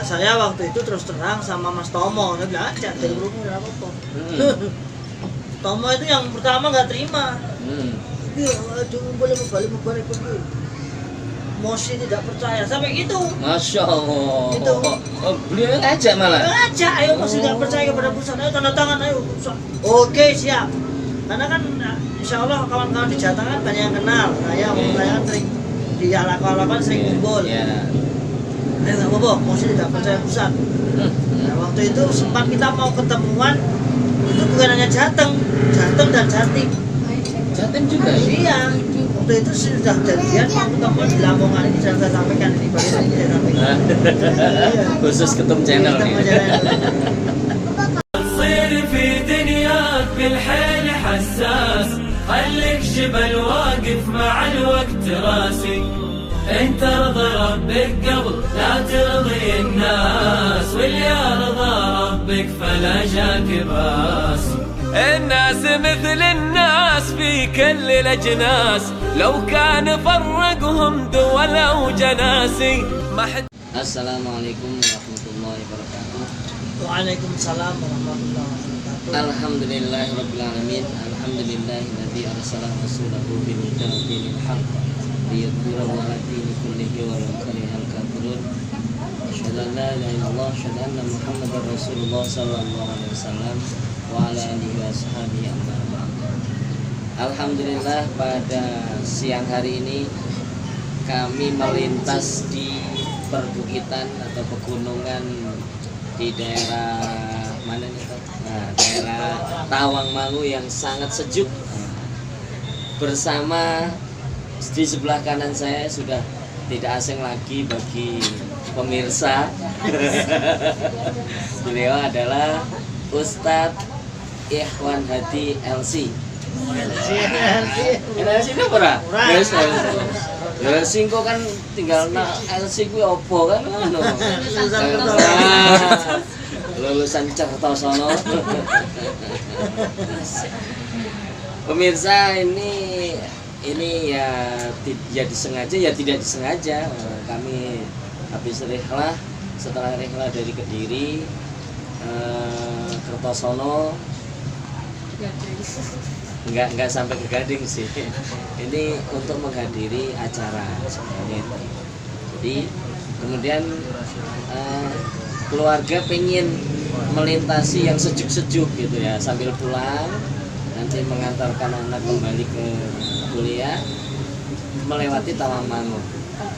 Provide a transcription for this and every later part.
saya waktu itu terus terang sama Mas Tomo, saya bilang aja dari grupnya nggak apa-apa. Tomo itu yang pertama nggak terima. Iya, cuma boleh membalik begitu. Mosi tidak percaya sampai gitu. Masya Allah. Gitu. Oh, beliau ngajak malah. Ngajak, ayo masih tidak percaya kepada pusat, ayo tanda tangan, ayo pusat. Oke siap. Karena kan insya Allah kawan-kawan di Jateng kan banyak yang kenal. Saya kan sering di lakukan sering kumpul. Ya. Ayo nggak apa-apa, Mosi tidak percaya pusat. Nah, waktu itu sempat kita mau ketemuan, itu bukan hanya Jateng dan Jatim. Jatim juga. Iya. Waktu itu sudah jadian mau ketemuan di Lamongan, ini saya sampaikan ini bagian ini saya sampaikan. Khusus ketum channel nih. تصير في دنياك بالحيل حساس خليك جبل واقف مع الوقت راسي انت ارضى ربك قبل لا ترضي الناس واللي ارضى ربك فلا جاك باس الناس مثل الناس في كل الاجناس لو كان فرقهم دول او جناسي ما حد. Assalamualaikum warahmatullahi wabarakatuh. Waalaikumsalam warahmatullahi wabarakatuh. Alhamdulillahirabbil alamin. Alhamdulillahilladzi arsala rasulahu bil huda wa dinil haqq liyudhhirahu 'ala dini kullihi wa law karihal kafirun. Asyhadu an la ilaha illallah, asyhadu anna Muhammadar Rasulullah sallallahu alaihi wasallam wa ala alihi wa sahbihi amma ba'd. Alhamdulillah pada siang hari ini kami melintas di perbukitan atau pegunungan di daerah mana nih Pak? Nah, daerah Tawangmangu yang sangat sejuk. Bersama di sebelah kanan saya sudah tidak asing lagi bagi pemirsa. Beliau adalah Ustadz Ikhwan Hadi LC. LC itu apa? Yes, LC kok kan tinggal LC gue opo kan ngono. Lulusan Kertosono. Pemirsa ini ya disengaja ya tidak disengaja kami habis rihlah, setelah rihlah dari Kediri Kertosono enggak sampai ke Gading sih. Ini untuk menghadiri acara sebenarnya itu. Jadi kemudian keluarga pengen melintasi yang sejuk-sejuk gitu ya, sambil pulang nanti mengantarkan anak kembali ke kuliah melewati Tawangmangu.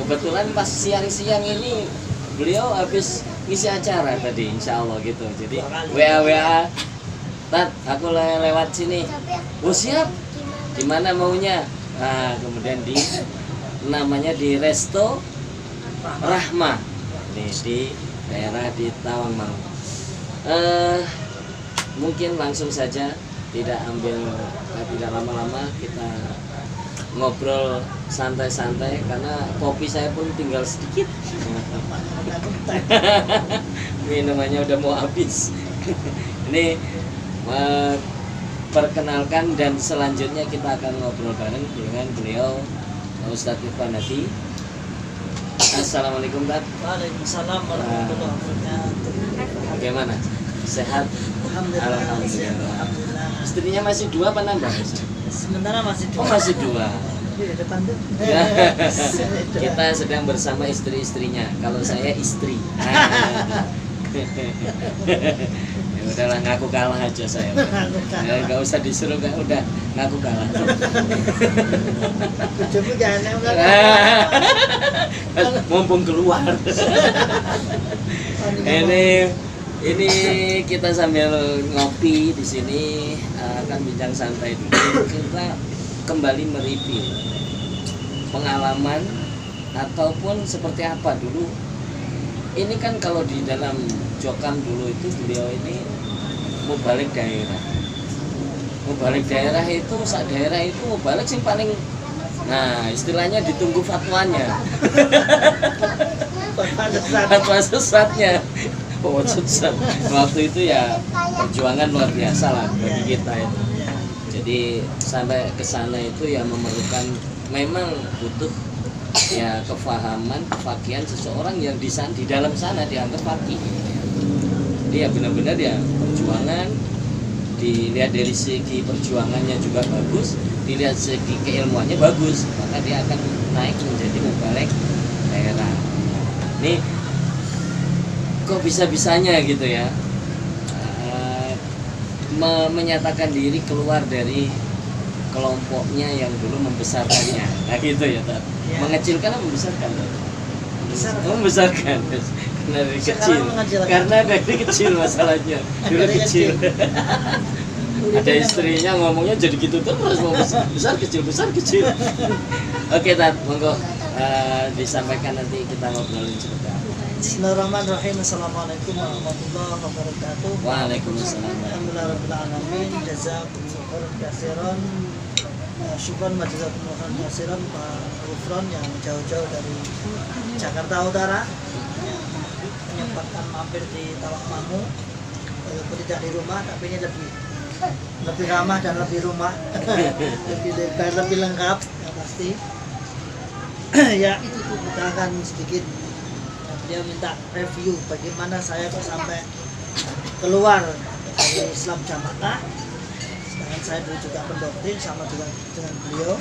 Kebetulan pas siang-siang ini beliau habis ngisi acara tadi, insya Allah gitu. Jadi WA Tat, aku lewat sini. Oh siap. Di mana maunya? Nah, kemudian namanya di Resto Rahma. Nih di daerah di Tawangmangu. Mungkin langsung saja tidak lama-lama kita ngobrol santai-santai karena kopi saya pun tinggal sedikit. Minumannya udah mau habis. Ini perkenalkan dan selanjutnya kita akan ngobrol bareng dengan beliau Ustadz Ikhwan Hadi. Assalamualaikum Tat. Waalaikumsalam warahmatullahi wabarakatuh. Bagaimana? Sehat? Alhamdulillah. Istrinya masih 2 apa nambah? Sementara masih 2. Oh masih 2. Di depan tuh. Kita sedang bersama istri-istrinya. Kalau saya istri. Ya udahlah, ngaku kalah aja saya. Ya, nggak usah disuruh, udah ngaku kalah. Coba jangan Mumpung keluar. Ini kita sambil ngopi di sini akan bincang santai dulu. Kita kembali mereview pengalaman ataupun seperti apa dulu. Ini kan kalau di dalam Jokam dulu itu beliau ini mau balik daerah. Mau balik daerah itu sak daerah itu mau balik sih paling, nah istilahnya ditunggu fatwanya. Fatwa sesatnya. Oh, sesat. Waktu itu ya perjuangan luar biasa lah bagi kita itu. Jadi sampai ke sana itu ya memerlukan, memang butuh ya kefahaman, kefakihan seseorang yang di dalam sana dianggap fakih. Jadi ya benar-benar ya perjuangan, dilihat dari segi perjuangannya juga bagus, dilihat segi keilmuannya bagus, maka dia akan naik menjadi mubalek daerah. Nih kok bisa-bisanya gitu ya menyatakan diri keluar dari kelompoknya yang dulu membesarkannya. Nah gitu ya, Tat. Ya. Mengecilkan atau membesarkan? Membesarkan. Membesarkan. Karena dari Sekarang kecil. mengecilkan. Karena dari kecil masalahnya. Dulu Dari kecil. kecil. Ada istrinya ngomongnya jadi gitu terus, mau besar kecil besar kecil. Oke, Tat, monggo disampaikan, nanti kita ngobrolin sebentar. Bismillahirrahmanirrahim. Assalamualaikum warahmatullahi wabarakatuh. Waalaikumsalam. Alhamdulillahirabbil alamin. Jazakumullahu khairan. Syukran wa jazakumullahu khairan Pak Gufron yang jauh-jauh dari Jakarta Utara yang menyempatkan mampir di Tawangmangu, walaupun tidak di rumah tapi ini lebih ramah dan lebih rumah, lebih lebar, lebih lengkap yang pasti. Ya, kita akan sedikit, dia minta review bagaimana saya kok sampai keluar dari Islam Jamaah. Sedangkan saya dulu juga pendoktrin sama juga dengan beliau,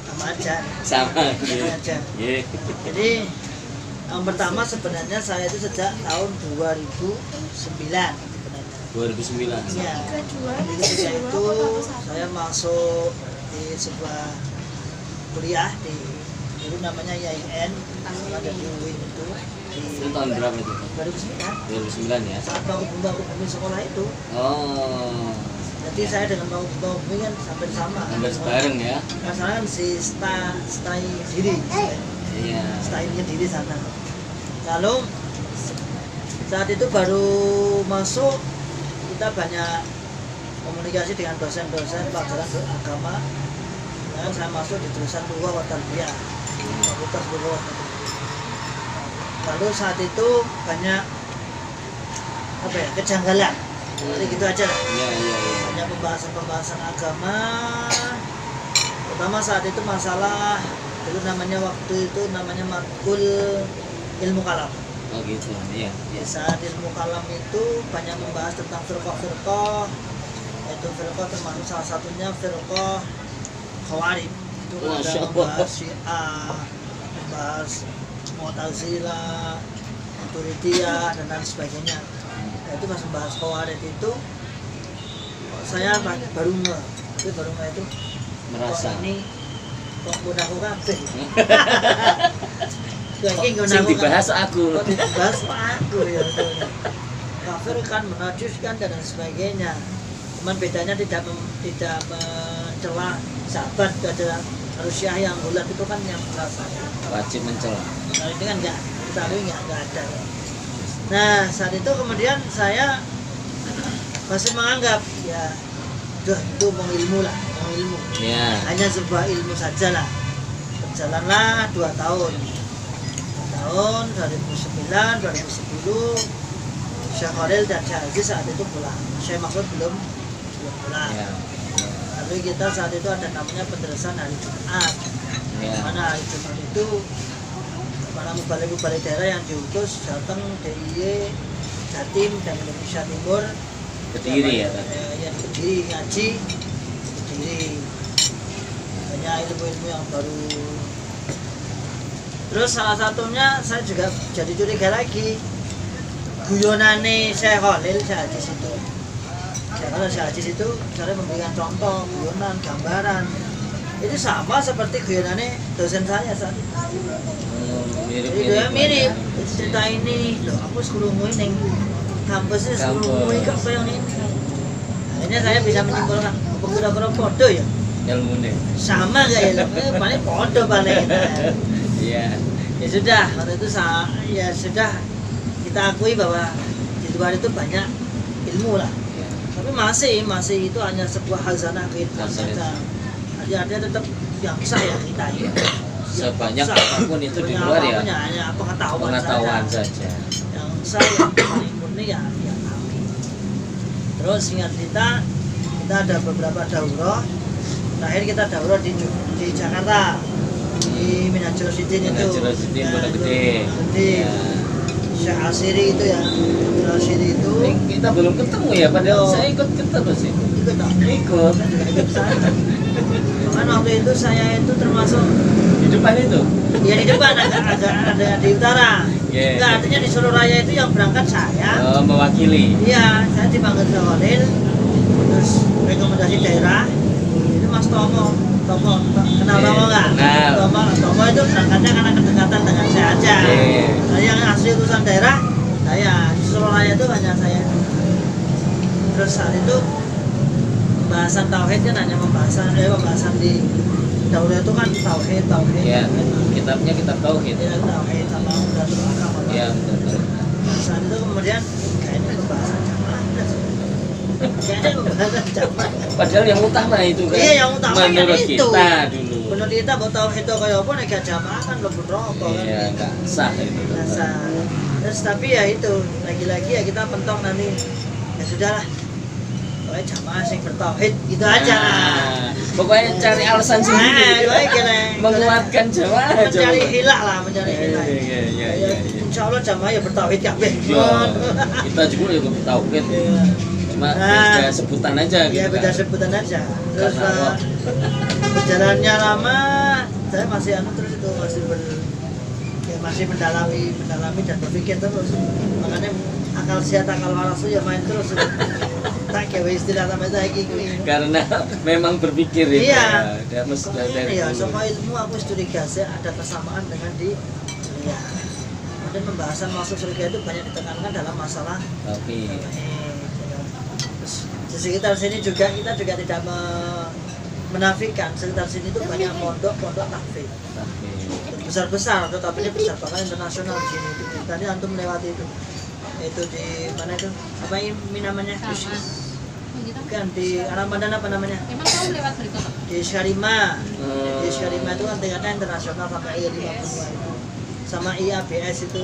sama aja. Sama aja. Yeah. Jadi yang pertama sebenarnya saya itu sejak tahun 2009 sebenarnya. 2009. Ya. Jadi ketika itu saya masuk di sebuah kuliah di dulu namanya YIN, ada di UIN itu. Itu tahun berapa itu? 2009. 2009 ya. Saat Pak Bumi sekolah itu. Oh. Jadi saya dengan Pak Bumi kan sampai sama. Hampir sebareng ya. Masalah kan si stay diri. Iya. Stylenya diri sana. Lalu saat itu baru masuk, kita banyak komunikasi dengan dosen-dosen pelajaran agama. Dan saya masuk di jurusan Lughah wa Tarbiyah, Fakultas Lughah wa Tarbiyah. Lalu saat itu banyak kejanggalan. Jadi gitu aja lah. Iya. Banyak pembahasan agama. Pertama saat itu masalah dulu waktu itu namanya matkul ilmu kalam. Oh gitu, iya. Di saat ilmu kalam itu banyak membahas tentang firqah-firqah, yaitu firqah termasuk salah satunya firqah Khawarij. Itu ada membahas Syiah, membahas Mu'tazilah, Maturidiyah dan lain sebagainya. Nah, itu pas membahas Khawarij itu saya baru itu Merasa kok ini kok gunaku kabeh. Sing dibahas aku. Kok dibahas aku ya. Kafir kan, menajiskan dan sebagainya. Cuman bedanya tidak mencela sahabat, ada Rusyah yang bulat itu kan yang merasa wajib mencela. Nah ini kan enggak, kita enggak ada. Nah saat itu kemudian saya masih menganggap ya itu mengilmu. Ya. Hanya sebuah ilmu saja lah. Berjalanlah 2 tahun. 2009, 2010 Syekh Khalil dan Syekh Aziz saat itu pulang. Syekh Maksud belum pulang. Ya. Lalu kita saat itu ada namanya penderesan hari Jumat. Ya. Mana hari Jumat itu para mubalik daerah yang diutus datang DIY, Jatim dan Indonesia Timur. Kediri ya tadi. Yang Kediri ngaji, Kediri. Banyak ilmu-ilmu yang baru. Terus salah satunya saya juga jadi curiga lagi, guyonane Syekh Khalil Syekh Aziz itu. Syekh Aziz itu cara memberikan contoh, guyonan, gambaran. Itu sama seperti guyonane dosen saya saat itu. Mirip. Cerita ini, loh aku sekrungu ning kampusnya sekrungu kok kayak ini. Akhirnya saya bisa menyimpulkan, kira-kira podo ya. Ilmunya. Sama gak ya, paling podo paling. Iya. Ya sudah, waktu itu ya sudah kita akui bahwa di luar itu banyak ilmu lah. Ya. Tapi masih itu hanya sebuah khazanah kita saja. Artinya tetap yang sah ya kita ini. Sebanyak apapun itu di luar ya. Hanya Pengetahuan saja. Yang sah yang paling murni ya kami. Terus singkat kita ada beberapa daurah. Terakhir kita daurah di Jakarta. di Minhajul Rosyidin itu. Minhajul Rosyidin, Pondok Gede. Di Ya. Syekh Asiri itu ya, Abdul Asiri itu. Kita belum ketemu ya, padahal Oh. saya ikut terus itu. Ikut tak? Ikut. Saya juga ikut sana. Bahkan waktu itu saya itu termasuk Di depan itu. ya di depan agak ada di utara. Yeah. Enggak, artinya di Solo Raya itu yang berangkat saya. Oh, mewakili. Iya, saya dipanggil ke Holil, terus rekomendasi daerah itu Mas Tomo, kenal Iya, Tomo nggak? kenal. Tomo itu berangkatnya karena kedekatan dengan saya aja. Iya. Nah, yang asli utusan daerah, saya di Solo Raya itu hanya saya. Terus saat itu pembahasan tauhid kan hanya pembahasan di Daurah itu kan tauhid. Ya, kitabnya kitab tauhid. Ya, tauhid sama Umdatul Ahkam. Ya, betul. Nah, saat itu kemudian kayaknya pembahasan jamaah. Kayaknya pembahasan jamaah. Padahal yang utama itu kan. Iya, yang utama menurut kan itu. kita dulu. Menurut kita bahwa tauhid itu kayak apa nek gak jamaah kan lebih rokok kan. Iya, nggak sah itu. Biasa. Terus tapi ya itu lagi-lagi ya kita mentok nanti ya sudahlah. Pokoknya jamaah sing bertauhid gitu aja. Nah, pokoknya cari alasan Nah, sendiri. gue kira Menguatkan jamaah mencari coba. hilah lah, mencari hilah. Iya. Ya, insya Allah jamaah ya bertauhid kabeh. Iya. Kita juga juga tauhid. Iya. Cuma Nah, beda sebutan aja gitu. Ya beda kan. sebutan aja. Terus Karena berjalannya lama, saya masih terus itu masih mendalami dan berpikir terus. Makanya akal sehat akal waras itu ya main terus. Tak kayak istilah sama lagi karena memang berpikir itu. Iya. Dia mesti dari Ya, dulu. semua ilmu aku curiga saya ada kesamaan dengan di ya. Kemudian pembahasan masuk surga itu banyak ditekankan dalam masalah Tapi Terus di sekitar sini juga kita juga tidak menafikan sekitar sini itu banyak pondok tahfidz besar-besar, tetapi ini besar bahkan internasional di sini. Tadi antum melewati itu di mana itu apa ini namanya? Bukan di Ramadan apa namanya? Emang kamu lewat berikut? Di Syarima. Di Syarima itu kan tingkatnya internasional sampai I52 itu. Sama IABS itu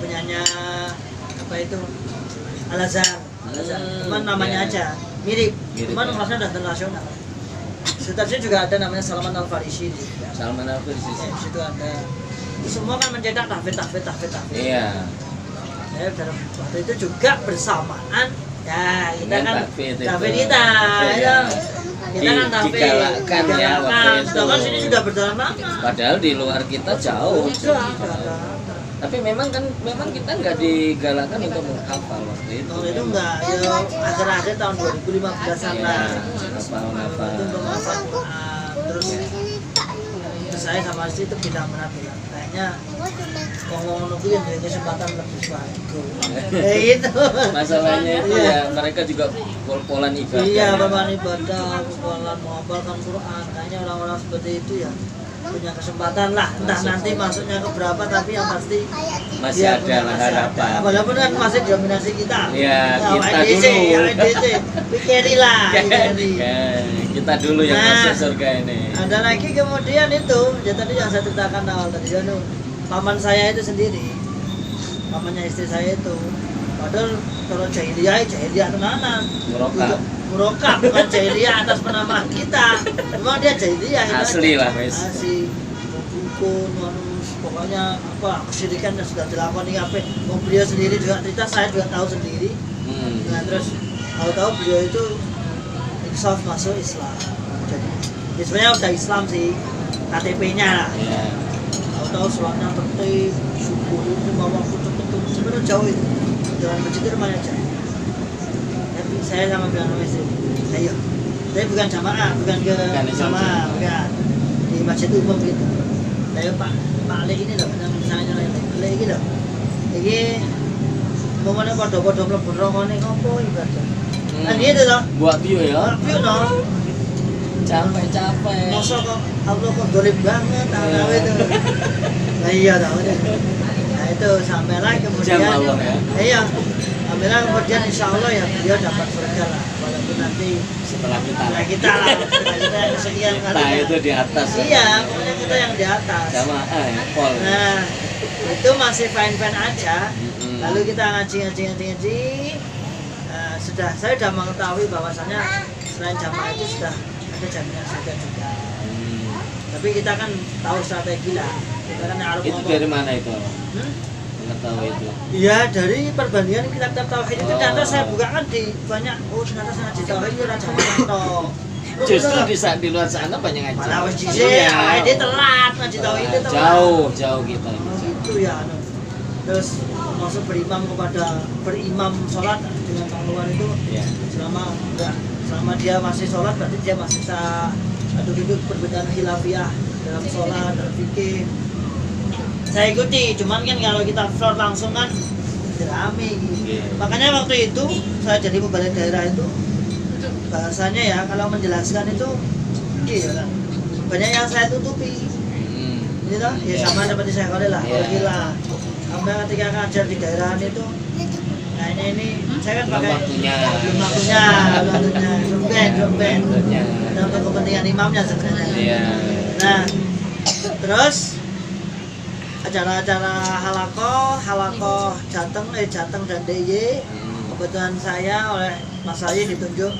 punyanya apa itu? Al-Azhar. Cuman namanya aja mirip. Cuman kelasnya udah internasional. Sekitar sini juga ada namanya Salman Al-Farisi. Salman Al-Farisi. Di situ ada. Itu semua kan mencetak tahfidz. Iya. Ya, dalam waktu itu juga bersamaan. Ya, kita Dengan kan tahfidz itu. tahfidz kita. Ya. Kita kan tahfidz. Digalakkan ya waktu itu. Sedangkan sini sudah berjalan lama. Padahal di luar kita jauh. Sudah. Tapi memang kita nggak digalakkan untuk menghafal waktu itu. Waktu itu enggak, ya akhir-akhir tahun 2015-an lah. Hafal. Itu untuk menghafal Quran. Terus saya sama istri itu bilang kayaknya ngomong itu yang punya kesempatan lebih suatu. Kayak gitu. Masalahnya itu ya mereka juga pol-polan ibadah. Iya, beban ibadah, polan menghafalkan Quran. Kayaknya orang-orang seperti itu ya punya kesempatan lah. Entah nanti masuknya ke berapa, tapi yang pasti Masih dia ada punya lah masa harapan. depan. Walaupun kan masih dominasi kita. Iya, kita ADC, dulu. ADC, pikirilah. pikiri. Kita dulu yang Nah, masuk surga ini. Ada lagi kemudian itu, ya tadi yang saya ceritakan awal tadi, paman saya itu sendiri, pamannya istri saya itu, padahal kalau jahiliyah tenanan, murokab bukan jahiliyah atas penamaan kita, memang dia jahiliyah itu Asli aja. lah, wes. Asli, dukun, pokoknya apa kesyirikan yang sudah dilakukan ini apa, mau beliau sendiri juga cerita, saya juga tahu sendiri. Nah terus tahu beliau itu insaf masuk Islam. Jadi ya sebenarnya udah Islam sih, KTP-nya lah. Iya. Tahu sholatnya tertib, syukur itu bawa cepet sebenarnya jauh itu. Jalan masjid itu rumahnya jauh. Tapi saya sama bilang sama istri, ayo. Saya bukan jamaah, bukan ke jamaah, bukan di masjid umum gitu. Saya Pak Ali ini loh, misalnya Ali ini loh. Ini mau mana pada mlebu rokok nih ngopo ibadah. Kan gitu loh. Buat view ya. Tapi no. Capek. Masa kok Allah kok dolim banget tahu itu. Nah iya tahu deh. Nah itu sampailah kemudian. Jam Allah ya. Iya. Sampailah kemudian insya Allah ya beliau dapat surga lah. Walaupun nanti Setelah kita setelah kita lah, setelah kita sekian kali. Kita itu di atas. Iya, pokoknya kita yang di atas. Jamaah ya, pol. Nah itu masih fine aja. Lalu kita ngaji. Sudah saya sudah mengetahui bahwasannya selain jamaah itu sudah ada jaminan surga juga. Tapi kita kan tahu strategi lah. Kita kan harus Itu ngomong. dari mana itu? Hmm? Mengetahui itu. Iya, dari perbandingan kitab-kitab tauhid itu ternyata saya buka kan di banyak. Oh, ternyata saya di tauhid itu raja toh. Justru di saat di luar sana banyak ngaji. Malah wis dhisik, dia telat ngaji tauhid itu telat. Jauh kita. Itu ya. Terus masuk berimam sholat dengan pengeluaran itu Ya. selama dia masih sholat berarti dia masih bisa duduk perbedaan khilafiyah dalam sholat dalam fikih. Saya ikuti, cuman kan kalau kita floor langsung kan rame gitu. Iya. Makanya waktu itu saya jadi pembalik daerah itu bahasanya ya kalau menjelaskan itu iya kan banyak yang saya tutupi gitu ya Iya. sama seperti saya kali lah Iya. gila sampai ketika ngajar di daerah itu kayaknya ini saya kan pakai belum waktunya Waktunya. dan untuk kepentingan imamnya sebenarnya. Iya. Nah terus acara-acara halakoh Jateng dan DIY kebetulan saya oleh Mas Ayi ditunjuk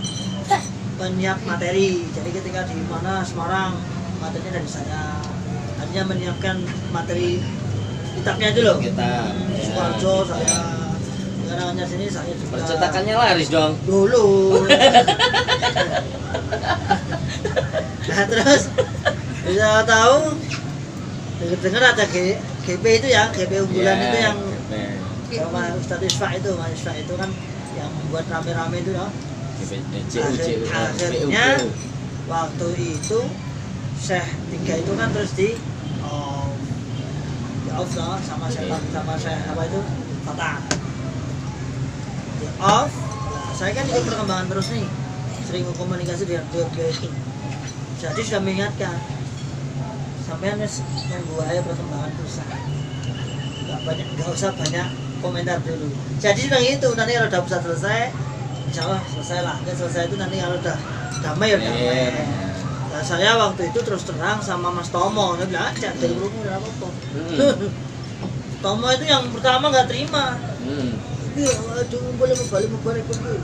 penyiap materi. Jadi ketika di mana Semarang materinya dari saya. Artinya menyiapkan materi kitabnya itu loh. Kita. Sukarjo saya. Sekarang sini saya juga. Percetakannya laris dong. Dulu. Nah terus bisa tahu dengar ada GP itu ya, GP unggulan Iya, itu yang GP. sama Ustadz Isfa itu, Mas Isfa itu kan yang membuat rame-rame itu loh. Akhirnya waktu itu Syekh 3 itu kan terus di off loh sama Syekh apa itu Fatah di off. Nah, saya kan ikut perkembangan terus nih, sering komunikasi dengan beliau itu, jadi sudah mengingatkan sampean wis nunggu aja perkembangan perusahaan, nggak usah banyak komentar dulu. Jadi sedang itu nanti kalau udah bisa selesai insya Allah selesai lah. Nggak selesai itu nanti kalau udah damai ya damai. Nah, saya waktu itu terus terang sama Mas Tomo, saya bilang aja dari grupnya udah apa-apa. Tomo itu yang pertama nggak terima. Iya, aduh boleh membalik pergi.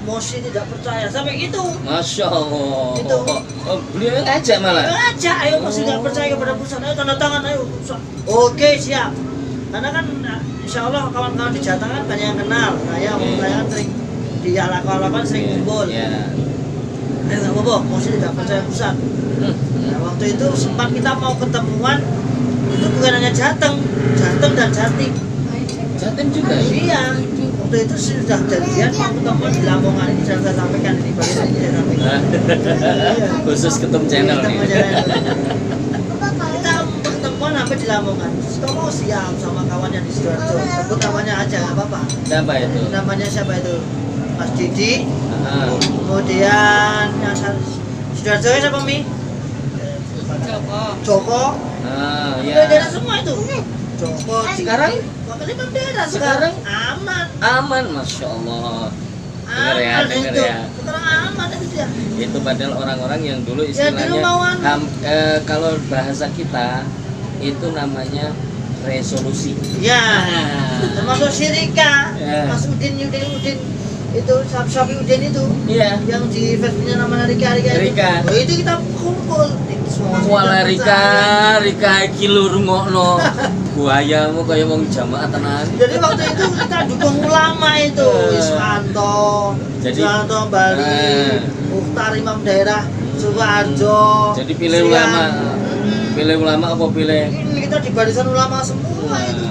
Mosi tidak percaya sampai gitu. Masya Allah. Itu. Oh, beliau yang ngajak malah. Aja, ayo Mosi nggak percaya kepada perusahaan, ayo tanda tangan, ayo. Oke siap. Karena kan insya Allah kawan-kawan di Jateng kan banyak yang kenal. Saya kan sering di alakan sering kumpul. Ya. Nggak apa-apa, Mosi tidak percaya pusat. Nah, waktu itu sempat kita mau ketemuan, itu bukan hanya Jateng dan Jatim. Jatim juga. Iya, waktu itu sudah jadian mau ketemuan di Lamongan. Ini saya sampaikan di balik ini saya sampaikan. Khusus ketum channel nih. Kita ketemuan sampai di Lamongan. Kita mau siap sama kawannya di Sidoarjo. Sebut namanya aja nggak apa-apa. Siapa itu? Namanya siapa itu? Mas Didi. Ah. Kemudian yang Sidoarjo siapa Mi? Joko. Ah, Udah daerah ya. semua itu. Joko. Sekarang? Makanya kan daerah Sekarang? aman. Aman, Masya Allah. Dengar ya, Aman dengar itu. ya. Sekarang aman itu dia. Itu padahal orang-orang yang dulu Ya, istilahnya dulu mauan. kalau bahasa kita itu namanya resolusi. Ya. Termasuk Syirika. Ya. Mas Udin itu Sapi Udin itu. Iya. Yang di Facebooknya namanya Rika itu. Rika. Oh, itu kita kumpul. Wala Rika iki lu rungokno. Buayamu kaya wong jamaah tenan. Jadi waktu itu kita dukung ulama itu, Iswanto, Bali, Mukhtar Imam Daerah, Sukoharjo. Jadi pilih ulama. Pilih ulama apa pilih? Ini kita di barisan ulama semua itu.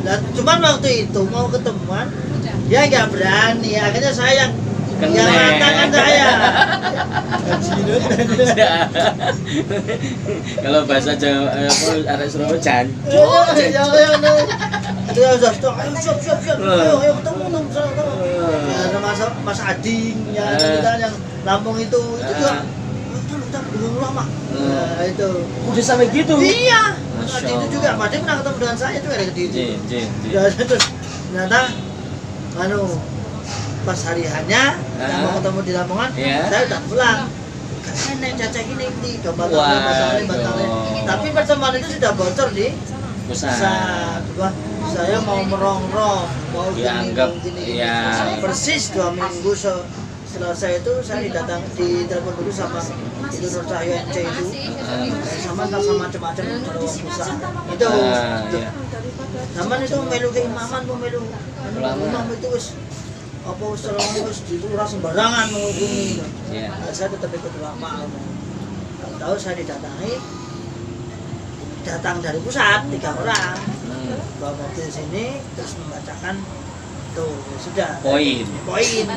Dan cuman waktu itu mau ketemuan, dia nggak berani. Akhirnya saya yang tangan saya. Kalau bahasa Jawa arek Surabaya janjo. Dia udah stop, ayo siap. Ayo ketemu dong sana. Ada Mas Ading yang Lampung itu juga. Kita belum lama. Nah, itu. Udah sampai gitu. Iya. Mas Ading itu juga, Mas Ading pernah ketemu dengan saya itu dari Kediri. Terus ternyata pas hari hanya yang mau ketemu di Lamongan, saya udah pulang. Enak caca gini di batalnya. Tapi pertemuan itu sudah bocor di pusat. Saya mau merongrong, mau dianggap gini. Ya Persis 2 minggu selesai itu saya ditelepon dulu sama itu Nur Cahyo NC itu sama macam-macam kalau uang pusat itu iya. zaman itu melu keimaman mau melu imam itu wis apa wis terus diturah sembarangan menghubungi Iya. saya tetap ikut ulama tahu saya datang dari pusat 3 orang bawa mobil sini terus membacakan tuh sudah poinnya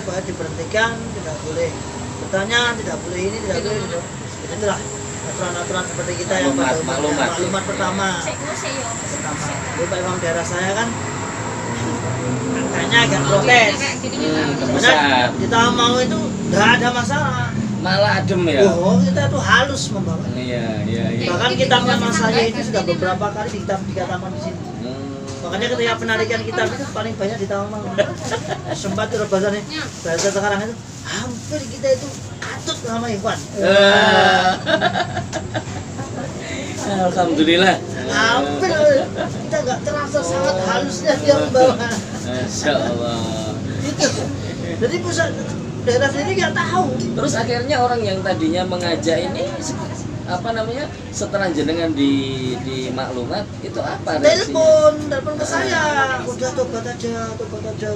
diberhentikan, tidak boleh bertanya, tidak boleh ini, tidak boleh itu. Itulah aturan-aturan seperti kita yang pada maklumat pertama. Lalu Pak Imam daerah saya kan angkanya agak protes. Sebenarnya kita mau itu tidak ada masalah. Malah adem ya. Oh, kita tuh halus membawa. Iya. Bahkan kitab nama saya itu sudah beberapa kali dikatakan di sini. Makanya ketika penarikan kitab itu paling banyak di Tawang. Sempat rebasannya bahasa sekarang itu hampir kita itu atut sama Ikhwan. Alhamdulillah. Hampir kita nggak terasa sangat halusnya dia membawa. Masya Allah. Itu. Jadi pusat daerah sendiri nggak tahu. Terus akhirnya orang yang tadinya mengajak ini apa namanya setelah jenengan di maklumat itu apa telepon ke saya udah tobat aja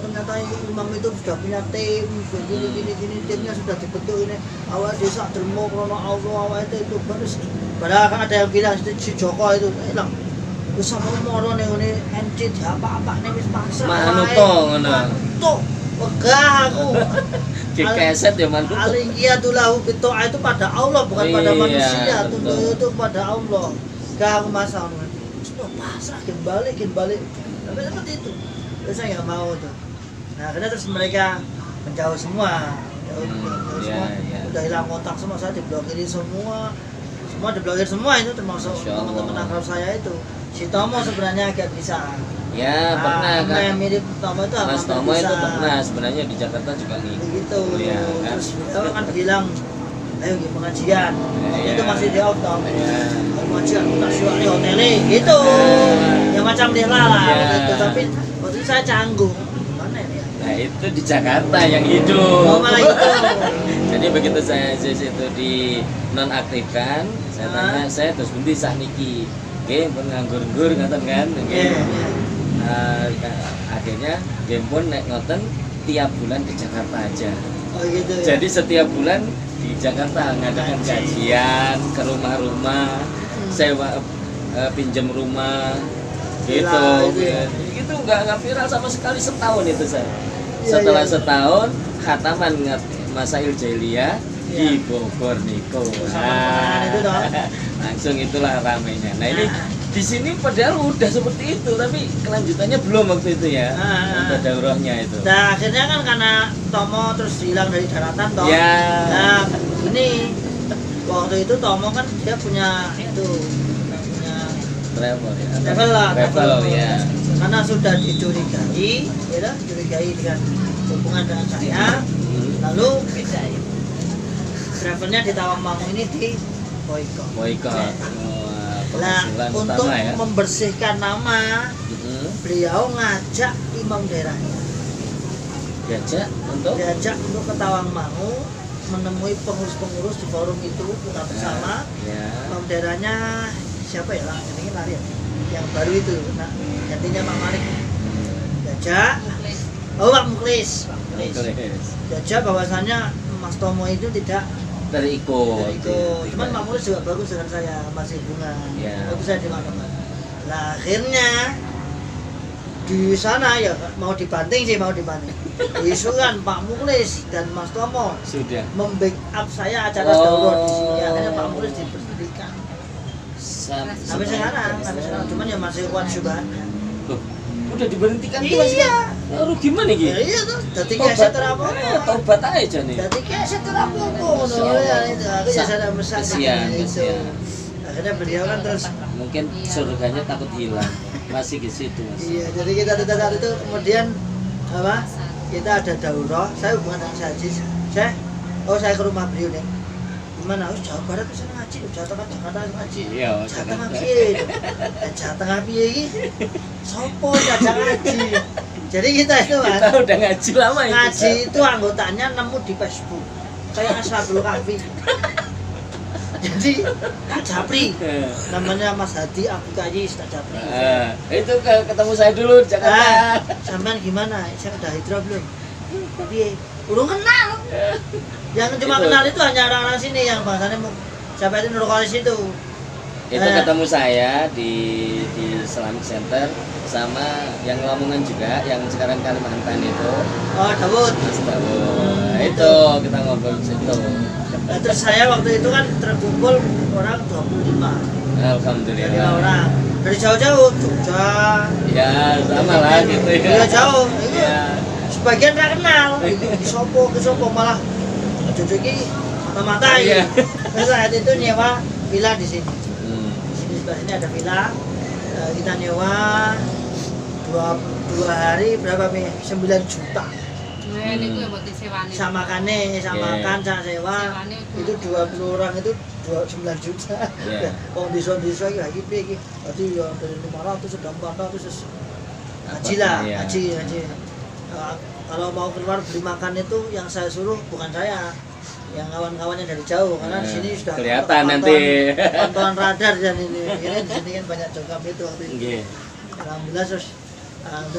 ternyata imam itu sudah punya tim gini timnya sudah dibentuk ini awal desa dermo krono Allah awal itu bagus padahal kan ada yang bilang si Joko itu hilang bisa mau moro nih ini NC apa nih wis pasrah manut wegah aku keset ya manut aliyatulahu bitoa itu pada Allah bukan pada manusia itu pada Allah gak masalah sudah pasrah balik tapi seperti itu terus saya nggak mau tuh nah karena terus mereka menjauh semua udah hilang kontak semua saya diblokir semua itu termasuk teman-teman akrab saya itu si Tomo sebenarnya agak bisa ya pernah kan yang mirip Tomo itu Mas Tomo itu pernah sebenarnya di Jakarta juga begitu ya, kan? Terus beliau kan bilang ayo ke pengajian itu masih di off Tom pengajian tasyuah di hotelnya gitu ya macam dia lah gitu tapi waktu itu saya canggung mana ini ya nah itu di Jakarta yang hidup malah itu jadi begitu saya itu di nonaktifkan saya tanya saya terus bunti sakniki game pun nganggur ngaten kan akhirnya game pun naik ngoten tiap bulan di Jakarta aja gitu ya? Jadi setiap bulan di Jakarta ngadakan kajian ke rumah-rumah sewa pinjam rumah gitu itu nggak viral sama sekali setahun itu saya setelah setahun khataman Masail Jahiliyah di Bogor Niko langsung itulah ramainya nah ini di sini padahal udah seperti itu tapi kelanjutannya belum waktu itu ya untuk daurahnya itu nah akhirnya kan karena Tomo terus hilang dari daratan toh nah ini waktu itu Tomo kan dia punya travel ya karena sudah dicurigai dengan hubungan dengan saya lalu travelnya di Tawangmangu ini di boykot. Nah, untuk membersihkan nama, beliau ngajak imam daerahnya. Diajak untuk ke Tawangmangu menemui pengurus-pengurus di forum itu kita bersama. Imam daerahnya siapa ya? Ini lari ya. Yang baru itu, gantinya Pak Malik. Diajak. Pak Muklis. Diajak bahwasannya Mas Tomo itu tidak terikut. Cuman Pak Muklis juga bagus dengan saya, masih hubungan. Bagus saya di mana-mana. Nah akhirnya di sana ya mau dibanting. Diisukan Pak Muklis dan Mas Tomo sudah membackup saya acara daurah di sini. Akhirnya Pak Muklis diberhentikan. Sampai sekarang, cuman ya masih kuat syubhatnya. Udah diberhentikan tuh iya. Lalu gimana gitu? Iya tuh, dadi keset apa? Tobat aja nih. Dadi keset apa ngono ya itu. Aku ya sadar mesak itu. Akhirnya beliau kan terus mungkin surganya takut hilang. Masih di situ, Mas. Iya, jadi kita saat itu kemudian apa? Kita ada daurah, saya hubungan dengan saya ke rumah beliau nih. Gimana? Jawa Barat bisa ngaji, Jawa Tengah Jakarta ngaji. Iya, Jawa Tengah piye? Jawa Tengah piye iki? Sopo jajak ngaji? Jadi kita itu kan Kita udah ngaji lama itu. ngaji itu anggotanya nemu di Facebook kayak Ashabul Kahfi. Jadi Japri namanya Mas Hadi Abu Kayis tak Japri. Itu ketemu saya dulu di Jakarta. Sampean gimana? Saya udah hijrah belum? Tapi belum kenal. Yang cuma Itu. kenal itu hanya orang-orang sini yang bahasanya siapa itu Nur Khalis itu. Itu ketemu saya di Islamic Center sama yang Lamongan juga, yang sekarang Kalimantan itu. Oh, Dawud. Mas Dawud. Itu kita ngobrol di situ. Nah, terus saya waktu itu kan terkumpul orang 25. Alhamdulillah. 25 orang. Dari jauh-jauh, Jogja. Ya, sama lah gitu ya. Ya jauh. Itu Ya. sebagian nggak kenal. Ke sopo malah Jogja ini mata-mata Iya. ya. Terus saat itu nyewa villa di sini. Hmm. Di sini sebelah sini ada villa. Kita nyewa dua hari berapa nih? 9 juta. Ini gue buat disewani. Sama makan, sama sewa. Itu 20 orang itu 9 juta. Iya. Kalau desa ya iki. Berarti ya dari 500 sudah 400 haji lah, Iya. haji. Kalau mau keluar beli makan itu yang saya suruh bukan saya, yang kawan-kawannya dari jauh karena di sini sudah kelihatan nanti. pantauan radar dan ini di sini kan banyak jongkap itu waktu itu. Nggih. Alhamdulillah terus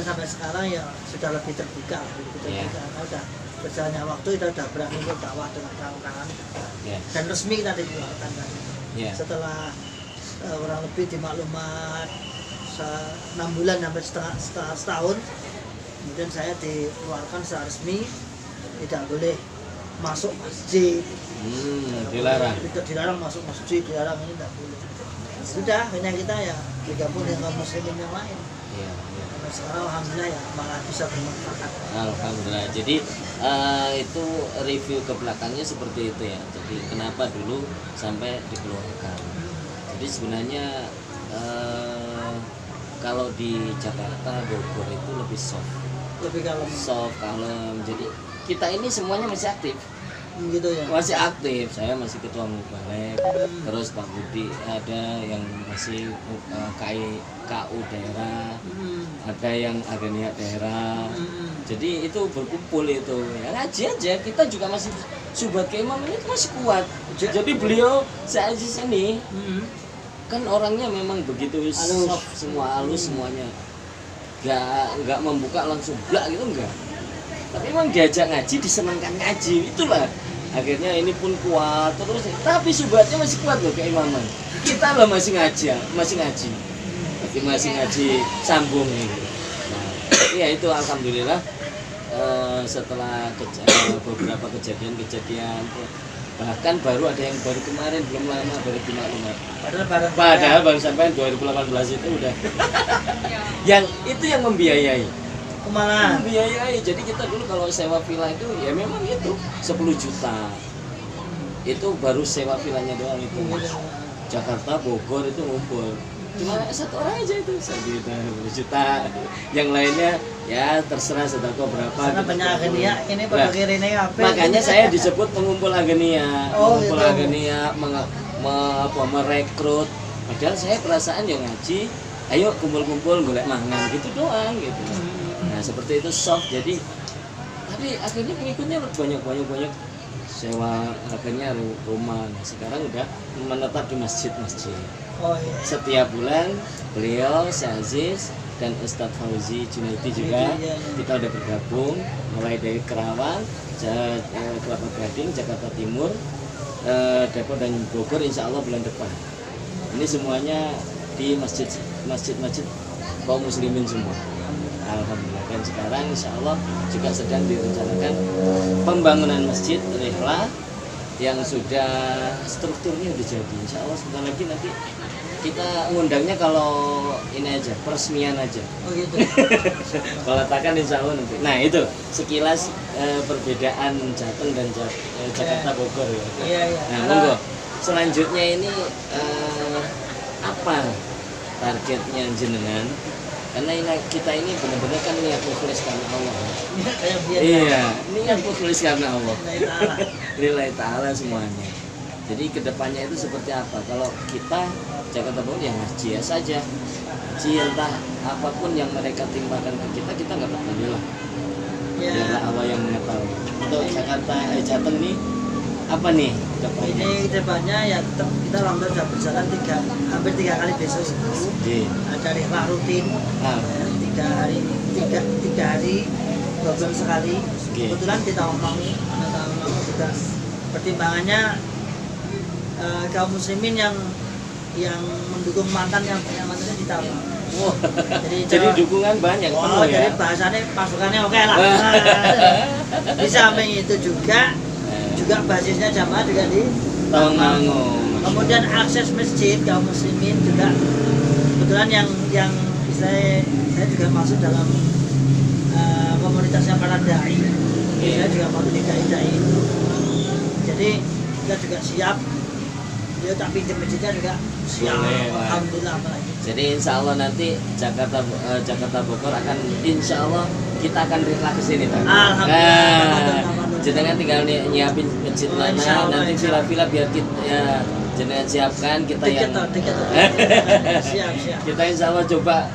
sampai sekarang ya sudah lebih terbuka, karena udah berjalannya waktu kita udah berani untuk dakwah dengan kawan-kawan Ya. dan resmi kita dikeluarkan kan. Ya. Setelah kurang lebih di maklumat 6 bulan sampai setahun, kemudian saya dikeluarkan secara resmi, tidak boleh masuk masjid. Dilarang. Tidak dilarang masuk masjid, dilarang ini tidak boleh. Sudah, hanya kita ya bergabung dengan kaum muslimin yang lain. Iya. Karena sekarang alhamdulillah ya malah bisa bermanfaat. Alhamdulillah. Jadi itu review ke belakangnya seperti itu ya. Jadi kenapa dulu sampai dikeluarkan. Jadi sebenarnya kalau di Jakarta, Bogor itu lebih soft. Lebih kalem Soft, kalem. Jadi kita ini semuanya masih aktif. gitu ya. Masih aktif. Saya masih ketua Mubalek. Terus Pak Budi ada yang masih KU daerah. Ada yang ageniat daerah. Jadi itu berkumpul itu ya ngaji aja, kita juga masih Subat Imam ini masih kuat. Jadi beliau Aziz ini kan orangnya memang begitu soft, semua halus semuanya, nggak membuka langsung blak gitu enggak, tapi memang diajak ngaji, disenangkan ngaji, itulah akhirnya ini pun kuat terus. Tapi Subatnya masih kuat loh keimaman, kita loh masih ngaji, masih ngaji sambung gitu. Nah, ya itu alhamdulillah setelah beberapa kejadian bahkan baru ada yang baru kemarin belum lama baru di maklumat. Padahal baru sampai 2018 itu udah. Yang itu yang membiayai. Kemana? Membiayai. Jadi kita dulu kalau sewa villa itu ya memang itu 10 juta. Itu baru sewa villanya doang itu. Jakarta, Bogor itu ngumpul. Cuma satu orang aja itu 1 juta. Yang lainnya ya terserah sedekah berapa. Karena gitu. banyak agenia, ini pada kirinya apa? Makanya saya disebut pengumpul agenia, pengumpul gitu. agenia, merekrut. Padahal saya perasaan yang ngaji, ayo kumpul-kumpul golek mangan gitu doang gitu. Nah seperti itu soft. Jadi tapi akhirnya pengikutnya banyak sewa akhirnya rumah. Nah, sekarang udah menetap di masjid-masjid. Oh iya. Setiap bulan beliau, Aziz dan Ustadz Fauzi Junaidi juga kita udah bergabung mulai dari Kerawang, Kelapa Gading, Jakarta Timur, Depok dan Bogor insya Allah bulan depan. Ini semuanya di masjid kaum muslimin semua. Alhamdulillah. Dan sekarang insya Allah juga sedang direncanakan pembangunan masjid Rihla yang sudah strukturnya udah jadi. Insya Allah sebentar lagi nanti kita ngundangnya kalau ini aja, peresmian aja. Oh gitu. Peletakan insya Allah nanti. Nah itu sekilas perbedaan Jateng dan Jakarta Bogor ya. Iya. Nah monggo. Selanjutnya ini apa targetnya jenengan? Karena kita ini benar-benar kan niat mukhlis karena Allah. Kayak biar. Iya, niat mukhlis karena Allah. Lillahi ta'ala. Lillahi ta'ala semuanya. Jadi kedepannya itu seperti apa? Kalau kita Jakarta Bogor ya ngaji ya saja, ngaji entah apapun yang mereka timpakan ke kita nggak peduli lah. Ya, Biarlah Allah yang mengetahui. Untuk Jakarta Jateng nih apa nih kedepannya? ini kedepannya ya tetap kita alhamdulillah sudah berjalan hampir 3 kali besok seminggu. Ada rihlah rutin. Ah. 3 hari 2 bulan sekali. Kebetulan kita omong juga pertimbangannya kaum muslimin yang mendukung mantan yang banyak mantannya ditawar. Oh, jadi dukungan banyak penuh ya. Jadi bahasanya pasukannya oke lah. Di samping itu juga basisnya jamaah juga di Tawangmangu. Kemudian akses masjid kaum muslimin juga kebetulan yang saya juga masuk dalam komunitasnya para dai. Saya juga masuk di dai itu. Jadi kita juga siap. Dia tak pinjam masjidnya juga siap. Alhamdulillah apalagi. Jadi insya Allah nanti Jakarta Bogor akan insya Allah kita akan rihlah ke sini Pak. Alhamdulillah. Jenengan tinggal nyiapin masjid mana, nanti villa-villa biar kita ya jenengan siapkan kita yang siap. kita insya Allah coba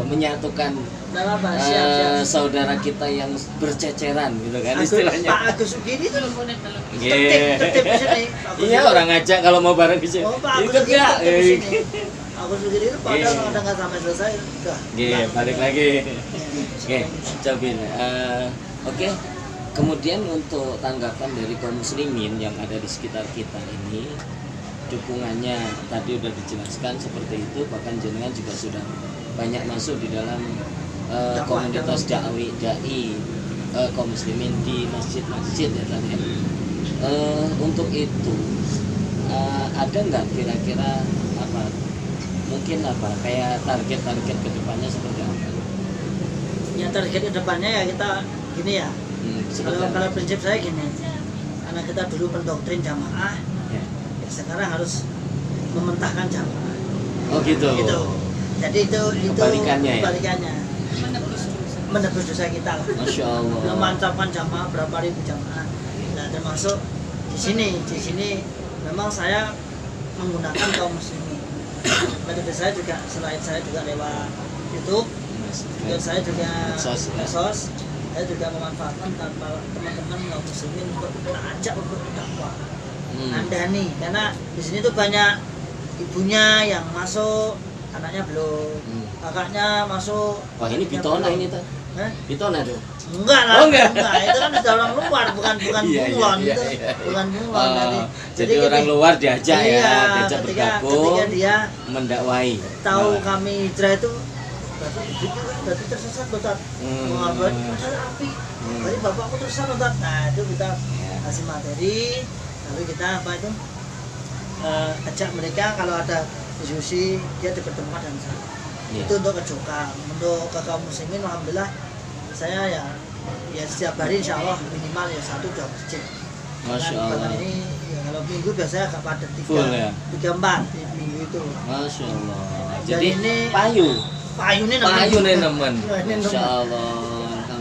menyatukan Siap. saudara kita yang berceceran gitu kan istilahnya. Pak Agus Sugiri itu Yeah. tertib di sini. Iya orang ngajak kalau mau bareng ke sini. Oh, Pak Agus Ikut Sugiri nggak? tertib di sini. Agus Sugiri itu padahal udah nggak sampai selesai. Balik lagi. Cobin. Oke. Kemudian untuk tanggapan dari kaum muslimin yang ada di sekitar kita ini, dukungannya tadi udah dijelaskan seperti itu, bahkan jenengan juga sudah banyak masuk di dalam komunitas dai kaum muslimin di masjid-masjid ya tadi. Untuk itu ada nggak kira-kira apa kayak target kedepannya seperti apa? Ya target kedepannya ya kita gini ya. Kalau prinsip saya gini, karena kita dulu mendoktrin jamaah, ya sekarang harus mementahkan jamaah. Oh gitu. Jadi itu kebalikannya. Menebus dosa kita. Masya Allah. Memantapkan jamaah berapa ribu jamaah. Nah termasuk di sini memang saya menggunakan kaum muslimin. Metode saya juga selain saya juga lewat YouTube, saya juga medsos. Saya juga memanfaatkan tanpa teman-teman kaum muslimin untuk ajak untuk dakwah. Andani karena di sini tuh banyak ibunya yang masuk, anaknya belum, kakaknya masuk. Wah ini Bitona ini tuh. Bitona tuh. Enggak lah. Oh, enggak. Itu kan sudah orang luar, bukan bunglon itu. Bukan bunglon tadi. Jadi orang luar diajak diajak bergabung, ketika dia mendakwai. Tahu kami hijrah itu berarti tersesat Ustaz. Berarti masalah api. Berarti bapakku tersesat Ustaz. Nah, itu kita kasih materi, lalu kita ajak mereka kalau ada diskusi dia bertemu dan saya. Itu untuk ke Jokang, untuk ke kaum muslimin alhamdulillah saya ya setiap hari insya Allah minimal ya 1-2 masjid. Masya Allah. Ini ya, kalau minggu biasanya agak padat 3-4 di minggu itu. Masya Allah. Jadi ini payu nih nemen. Insya Allah.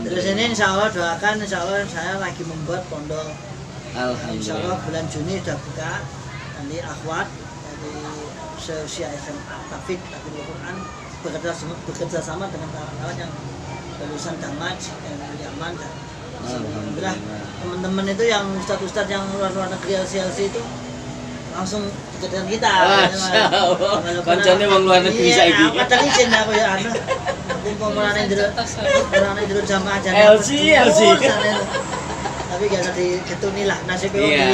Terus ini insya Allah doakan, insya Allah saya lagi membuat pondok. Alhamdulillah. Insya Allah bulan Juni sudah buka. Nanti akhwat dari seusia SMA Tafid Al-Quran bekerja sama dengan kawan-kawan yang lulusan Damaj dan Yaman. Alhamdulillah teman-teman itu yang ustadz-ustadz yang luar negeri LC itu langsung dengan kita. Masya Allah. Kancane wong luar negeri saiki. Iya, kadang izin aku ya anu. Aku pemulane dulu jamaah LC. Tapi gak ada dituni lah nasibnya. Iya.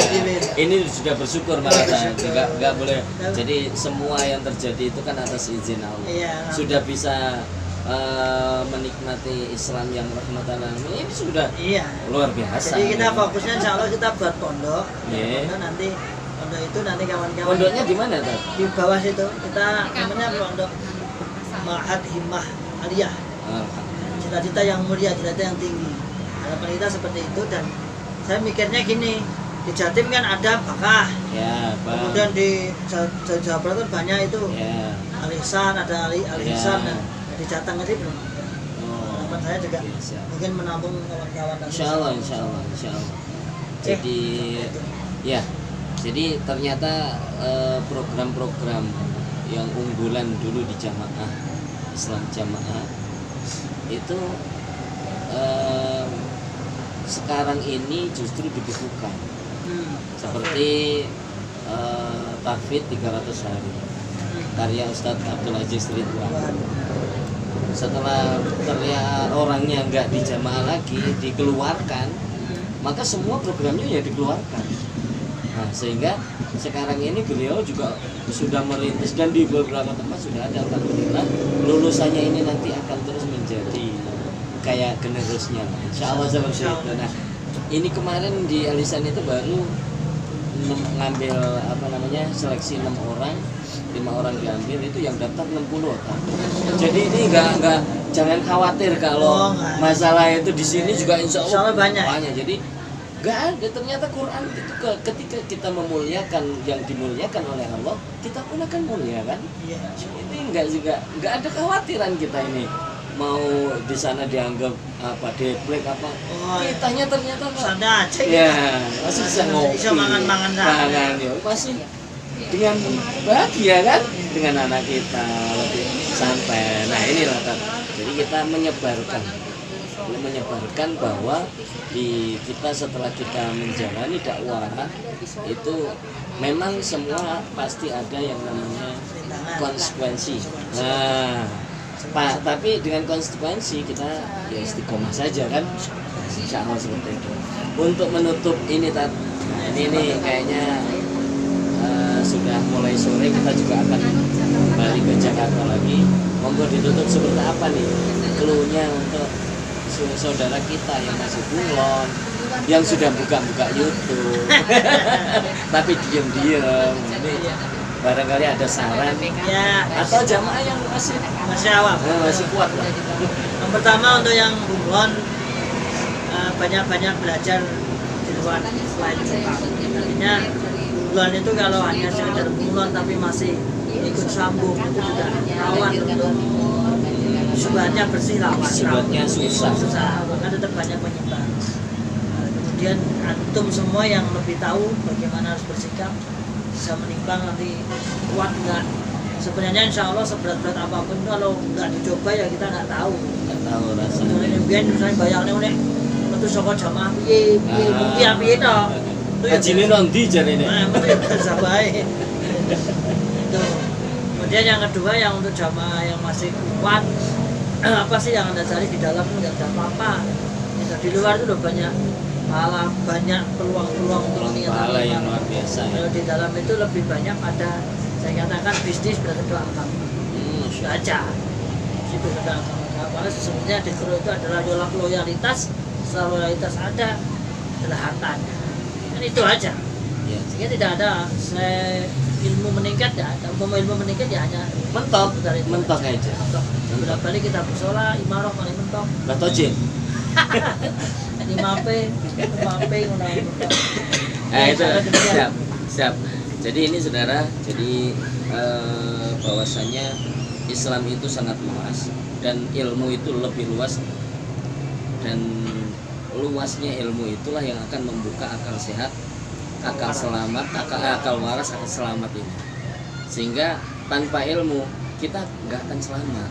Ini sudah bersyukur malah enggak boleh. Jadi semua yang terjadi itu kan atas izin Allah. Iya, sudah bisa menikmati Islam yang rahmatan alamin ini sudah luar biasa. Jadi kita fokusnya insya Allah kita buat pondok. Nanti pondok itu nanti kawan-kawan. Pondoknya di mana tuh? Di bawah situ. Kita namanya pondok Ma'had Himmah Aliyah. Cita-cita yang mulia, cita-cita yang tinggi. Harapan kita seperti itu dan saya mikirnya gini, di Jatim kan ada Bakah. Ya, kemudian di Jawa Barat kan banyak itu. Ya. Al-Ihsan, ada Al-Ihsan dan di Jateng itu belum. Harapan saya juga mungkin menampung kawan-kawan. Insya Allah. Jadi Ya, jadi ternyata program-program yang unggulan dulu di jamaah Islam jamaah itu sekarang ini justru dibukukan seperti Tahfidz 300 hari karya Ustadz Abdul Aziz Ridwan. Setelah terlihat orangnya nggak di jamaah lagi, dikeluarkan, maka semua programnya ya dikeluarkan. Nah, sehingga sekarang ini beliau juga sudah merintis dan di beberapa tempat sudah ada, alhamdulillah. Lulusannya ini nanti akan terus menjadi kayak generusnya, insya Allah seperti itu. Nah, ini kemarin di Alisan itu baru ngambil seleksi 6 orang, 5 orang diambil, itu yang daftar 60 orang. Jadi ini enggak jangan khawatir kalau masalah itu di sini juga insya Allah banyak. Jadi enggak ada, ternyata Quran itu ketika kita memuliakan yang dimuliakan oleh Allah, kita pun akan mulia kan? Ini enggak ada kekhawatiran kita ini mau di sana dianggap deplek apa. Kitanya ternyata sana aja ya masih bisa ngopi, bisa mangan ya pasti dengan bahagia kan dengan anak kita lebih santai. Nah inilah kan, jadi kita menyebarkan bahwa di kita setelah kita menjalani dakwah itu memang semua pasti ada yang namanya konsekuensi. Nah Pak, tapi dengan konsekuensi kita ya istiqomah saja kan, insya Allah seperti itu. Untuk menutup ini nah ini kayaknya sudah mulai sore, kita juga akan kembali ke Jakarta lagi. Monggo ditutup seperti apa nih clue-nya untuk saudara kita yang masih bunglon, yang sudah buka YouTube tapi diam-diam. Barangkali ada saran ya, atau jamaah yang masih awam, masih kuat lah. Yang pertama untuk yang bunglon, banyak-banyak belajar di luar selain Jepang. Artinya bunglon itu kalau hanya sekedar bunglon tapi masih ikut sambung itu juga rawan untuk subhatnya bersih, subhatnya susah, maka tetap banyak penyebar. Kemudian antum semua yang lebih tahu bagaimana harus bersikap, bisa menimbang nanti kuat enggak. Sebenarnya insya Allah seberat-berat apapun kalau nggak dicoba ya kita nggak tahu rasanya. Biar misalnya bayangnya udah metu saka jamaah piye toh. Ajine nanti jarene. Nah, biasa baik. Kemudian yang kedua yang untuk jamaah yang masih kuat, apa sih yang Anda cari di dalam nggak ada apa-apa. Di luar itu udah banyak peluang untuk pahala yang luar biasa. Kalau di dalam itu lebih banyak ada, saya katakan bisnis berkedua agama. Baca situ kedua agama. Karena sesungguhnya di Kero itu adalah loyalitas. Setelah loyalitas ada adalah hartanya. Dan itu aja. Sehingga tidak ada ilmu meningkat ya. Ilmu meningkat ya hanya mentok aja. Berapa kali kita bersolah, imarah paling mentok. Batojin. Itu siap. Jadi ini saudara, jadi bahwasannya Islam itu sangat luas dan ilmu itu lebih luas, dan luasnya ilmu itulah yang akan membuka akal sehat, akal selamat, akal waras, akal selamat ini. Sehingga tanpa ilmu kita nggak akan selamat.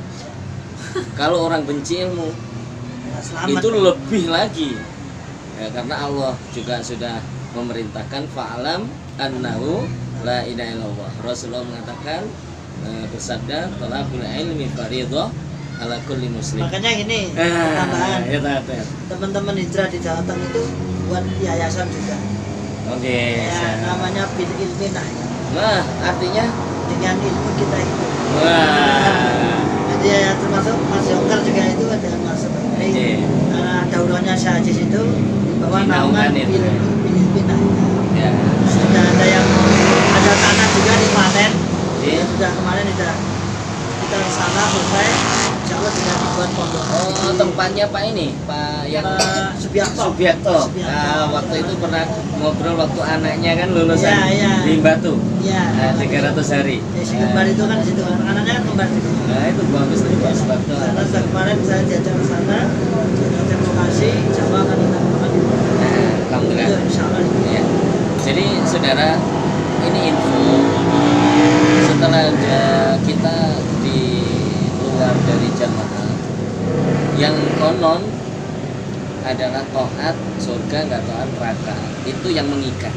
Kalau orang benci ilmu itu lebih lagi ya, karena Allah juga sudah memerintahkan fa'alam annahu la ilaha illallah. Rasulullah mengatakan bersabda talabul ilmi fardhah ala kulli muslim. Makanya gini tambahan teman-teman hijrah di Jakarta itu buat yayasan juga. Oke. Namanya bil ilmi Nah, artinya dengan ilmu kita itu. Wah. Jadi ya termasuk Mas Yongkar juga itu ada masuk. Karena daurahnya Syahjis itu di bawah naungan bil ilmi Ya. Sudah ada yang ada tanah juga di Klaten. Sudah kemarin kita ke sana selesai. Insya Allah sudah dibuat pondok. Oh, tempatnya Pak ini, Pak yang Subiakto. Nah, waktu itu pernah ngobrol waktu anaknya kan lulusan di Batu. Iya. 300 hari. Ya, si kembar itu kan di situ, anaknya kan kembar itu. Nah, itu bagus nih Pak Subiakto. Karena sudah kemarin saya diajak ke sana, terima kasih, Jawa akan kita kembali. Alhamdulillah. Insya Allah. Ya. Jadi saudara, ini info setelah kita di luar dari jamaah yang konon adalah taat surga nggak taat neraka, itu yang mengikat,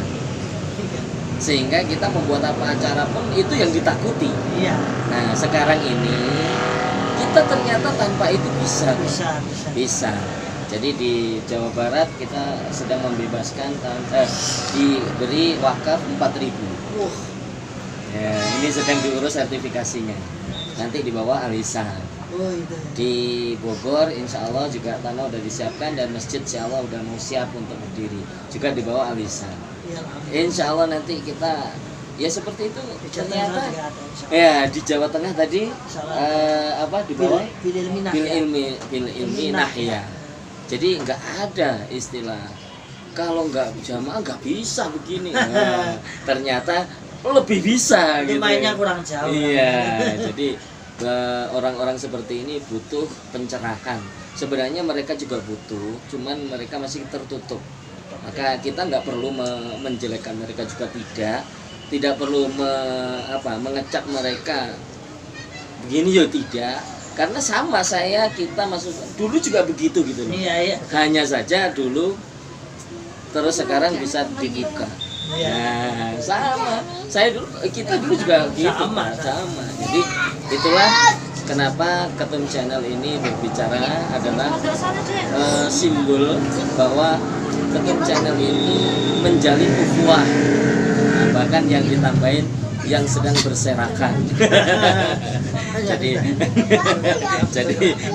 sehingga kita membuat apa acara pun itu yang ditakuti. Iya. Nah sekarang ini kita ternyata tanpa itu bisa. Bisa. Jadi di Jawa Barat kita sedang membebaskan diberi wakaf 4.000. Ya, ini sedang diurus sertifikasinya. Nanti di bawah Alisan. Itu. Di Bogor insya Allah juga tanah udah disiapkan dan masjid insya Allah udah mau siap untuk berdiri. Juga di bawah Alisan. Ya, Insya Allah nanti kita ya seperti itu. Di Jawa Tengah Ternyata juga ada, insya Allah. ya di Jawa Tengah tadi apa di bawah Bil ilmi nahya. Jadi nggak ada istilah kalau nggak jamaah nggak bisa begini. Nah, ternyata lebih bisa gitu. Mainnya kurang jauh. Iya, jadi orang-orang seperti ini butuh pencerahan. Sebenarnya mereka juga butuh, cuman mereka masih tertutup. Maka kita nggak perlu menjelekkan mereka juga tidak perlu mengecap mereka begini ya tidak. Karena sama kita masuk dulu juga begitu gitu loh. Iya. Hanya saja dulu terus sekarang bisa dibuka. Iya. Nah, sama. Kita dulu juga gitu. Sama. Jadi itulah kenapa Ketum Channel ini berbicara adalah simbol bahwa Ketum Channel ini menjalin ukhuwah. Nah, bahkan yang ditambahin yang sedang berserakan. jadi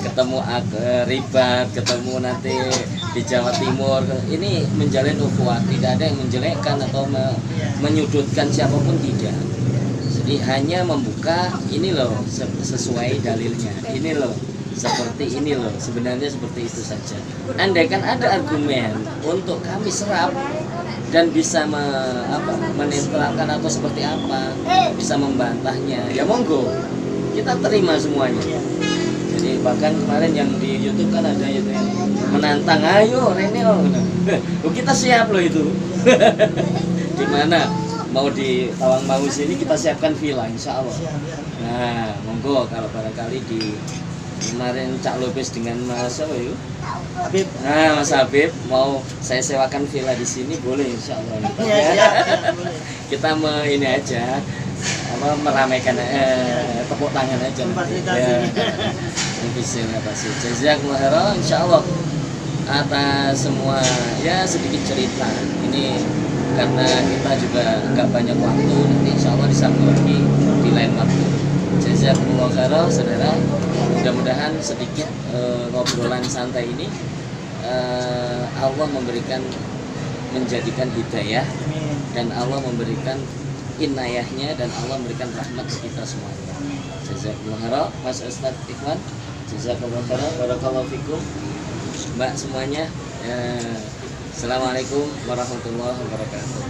ketemu ribat, ketemu nanti di Jawa Timur, ini menjalin ukhuwah, tidak ada yang menjelekkan atau menyudutkan siapapun, tidak. Jadi hanya membuka ini loh sesuai dalilnya, ini loh seperti ini loh, sebenarnya seperti itu saja. Andaikan ada argumen untuk kami serap dan bisa menetralkan atau seperti apa, bisa membantahnya, ya monggo, kita terima semuanya. Jadi bahkan kemarin yang di YouTube kan ada itu yang menantang, ayo Rene, kita siap loh itu. Di mana mau di Tawangmangu sini kita siapkan villa, insya Allah. Nah monggo kalau barangkali di kemarin Cak Lopez dengan Mas Habib. Nah, Mas Habib mau saya sewakan villa di sini boleh insya Allah. Kita ini aja meramaikan tepuk tangan aja. Fasilitasi. Jazakumullah khairan insya Allah atas semua ya sedikit cerita. Ini karena kita juga nggak banyak waktu, nanti insya Allah disambung lagi di lain waktu. Jazakumullah khairan saudara. Mudah-mudahan sedikit ngobrolan santai ini Allah menjadikan hidayah dan Allah memberikan inayahnya dan Allah memberikan rahmat kita semuanya. Jazakumullah khairan Mas Ustaz Ikhwan, jazakumullah khairan, barakallahu fikum Mbak semuanya. Assalamualaikum warahmatullahi wabarakatuh.